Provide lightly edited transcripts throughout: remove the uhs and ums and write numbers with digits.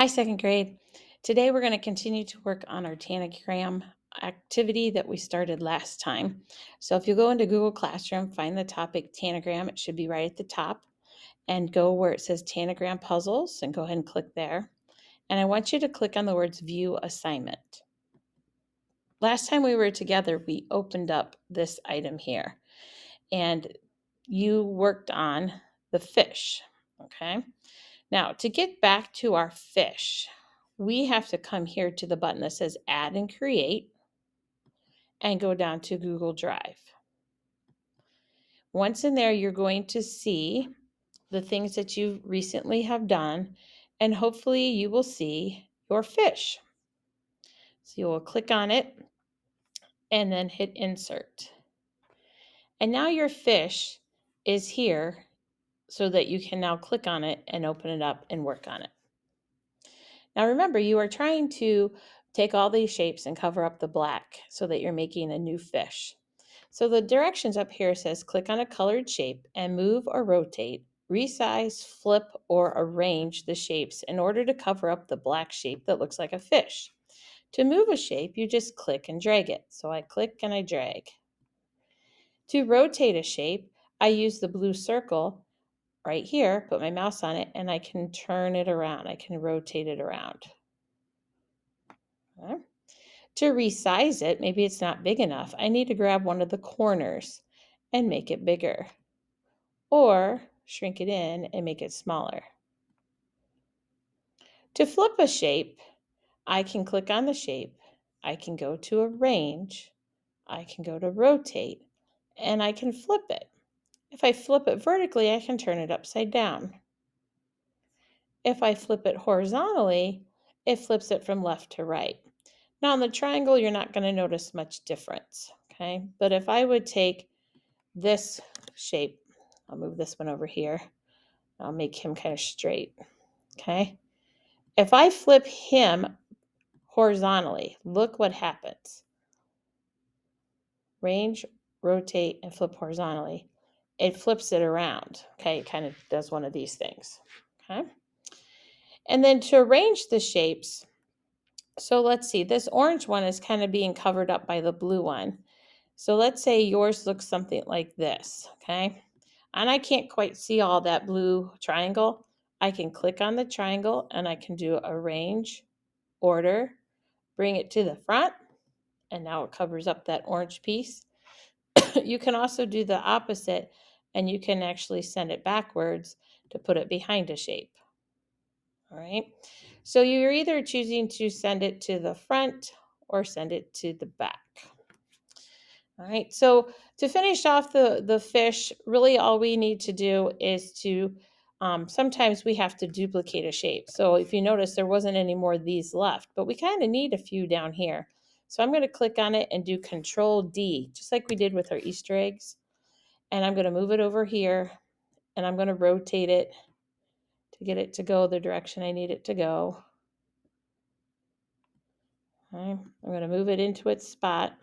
Hi, second grade. Today we're going to continue to work on our Tanagram activity that we started last time. So if you go into Google Classroom, find the topic Tanagram, it should be right at the top, and go where it says Tanagram Puzzles and go ahead and click there. And I want you to click on the words View Assignment. Last time we were together, we opened up this item here and you worked on the fish, okay? Now, to get back to our fish, we have to come here to the button that says Add and Create and go down to Google Drive. Once in there, you're going to see the things that you recently have done, and hopefully you will see your fish. So you will click on it and then hit Insert. And now your fish is here so that you can now click on it and open it up and work on it. Now remember, you are trying to take all these shapes and cover up the black so that you're making a new fish. So the directions up here says click on a colored shape and move or rotate, resize, flip, or arrange the shapes in order to cover up the black shape that looks like a fish. To move a shape, you just click and drag it. So I click and I drag. To rotate a shape, I use the blue circle right here, put my mouse on it, and I can turn it around. I can rotate it around. Okay. To resize it, maybe it's not big enough. I need to grab one of the corners and make it bigger, or shrink it in and make it smaller. To flip a shape, I can click on the shape, I can go to Arrange, I can go to Rotate, and I can flip it. If I flip it vertically, I can turn it upside down. If I flip it horizontally, it flips it from left to right. Now on the triangle, you're not going to notice much difference, okay? But if I would take this shape, I'll move this one over here. I'll make him kind of straight, okay? If I flip him horizontally, look what happens. Range, rotate, and flip horizontally. It flips it around, okay? It kind of does one of these things, okay? And then to arrange the shapes, so let's see, this orange one is kind of being covered up by the blue one. So let's say yours looks something like this, okay? And I can't quite see all that blue triangle. I can click on the triangle and I can do Arrange, Order, bring it to the front, and now it covers up that orange piece. You can also do the opposite and you can actually send it backwards to put it behind a shape. All right. So you're either choosing to send it to the front or send it to the back. All right. So to finish off the fish, really all we need to do is to, sometimes we have to duplicate a shape. So if you notice, there wasn't any more of these left, but we kind of need a few down here. So I'm going to click on it and do Control D, just like we did with our Easter eggs. And I'm going to move it over here and I'm going to rotate it to get it to go the direction I need it to go. Okay. I'm going to move it into its spot.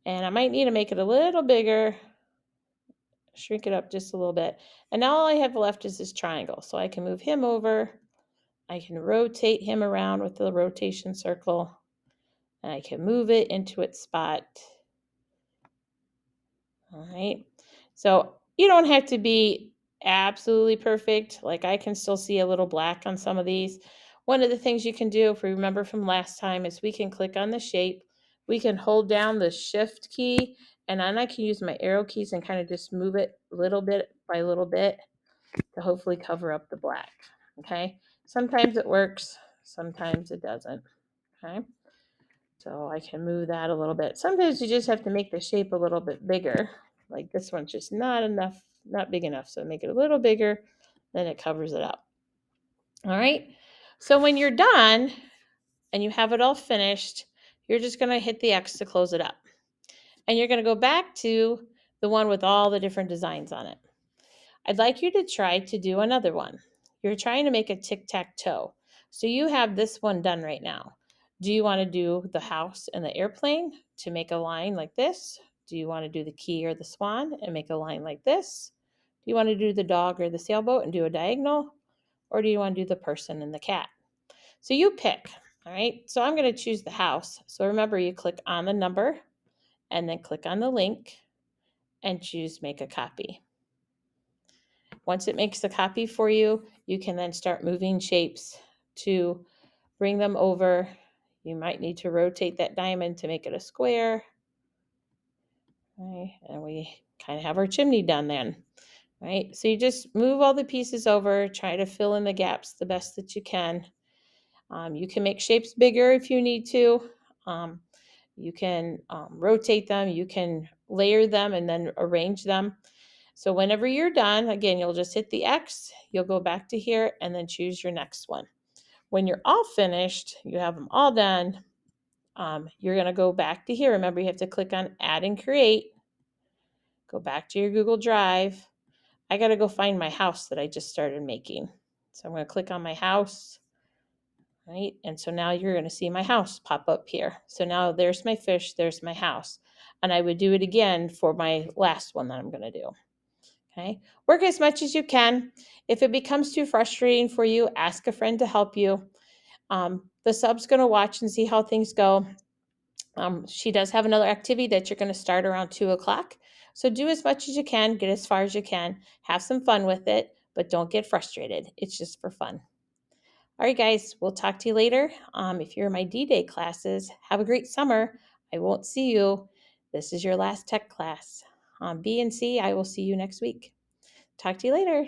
And I might need to make it a little bigger, shrink it up just a little bit. And now all I have left is this triangle. So I can move him over. I can rotate him around with the rotation circle. And I can move it into its spot. All right. So you don't have to be absolutely perfect. Like I can still see a little black on some of these. One of the things you can do, if we remember from last time, is we can click on the shape. We can hold down the Shift key, and then I can use my arrow keys and kind of just move it little bit by little bit to hopefully cover up the black. Okay. Sometimes it works, sometimes it doesn't. Okay. So I can move that a little bit. Sometimes you just have to make the shape a little bit bigger. Like this one's just not enough, not big enough. So make it a little bigger, then it covers it up. All right. So when you're done and you have it all finished, you're just going to hit the X to close it up. And you're going to go back to the one with all the different designs on it. I'd like you to try to do another one. You're trying to make a tic-tac-toe. So you have this one done right now. Do you want to do the house and the airplane to make a line like this? Do you want to do the key or the swan and make a line like this? Do you want to do the dog or the sailboat and do a diagonal? or do you want to do the person and the cat? So you pick. All right. So I'm going to choose the house. So remember, you click on the number and then click on the link and choose make a copy. Once it makes the copy for you, you can then start moving shapes to bring them over. You might need to rotate that diamond to make it a square. Right, and we kind of have our chimney done then. Right, so you just move all the pieces over, try to fill in the gaps the best that you can. You can make shapes bigger if you need to. You can rotate them, you can layer them and then arrange them. So whenever you're done, again, you'll just hit the X, you'll go back to here and then choose your next one. When you're all finished, you have them all done, you're going to go back to here. Remember, you have to click on Add and Create. Go back to your Google Drive. I got to go find my house that I just started making. So I'm going to click on my house. Right? And so now you're going to see my house pop up here. So now there's my fish, there's my house. And I would do it again for my last one that I'm going to do. Okay? Work as much as you can. If it becomes too frustrating for you, ask a friend to help you. The sub's going to watch and see how things go. She does have another activity that you're going to start around 2 o'clock. So do as much as you can, get as far as you can, have some fun with it, but don't get frustrated. It's just for fun. All right, guys, we'll talk to you later. If you're in my D-Day classes, have a great summer. I won't see you. This is your last tech class. B and C, I will see you next week. Talk to you later.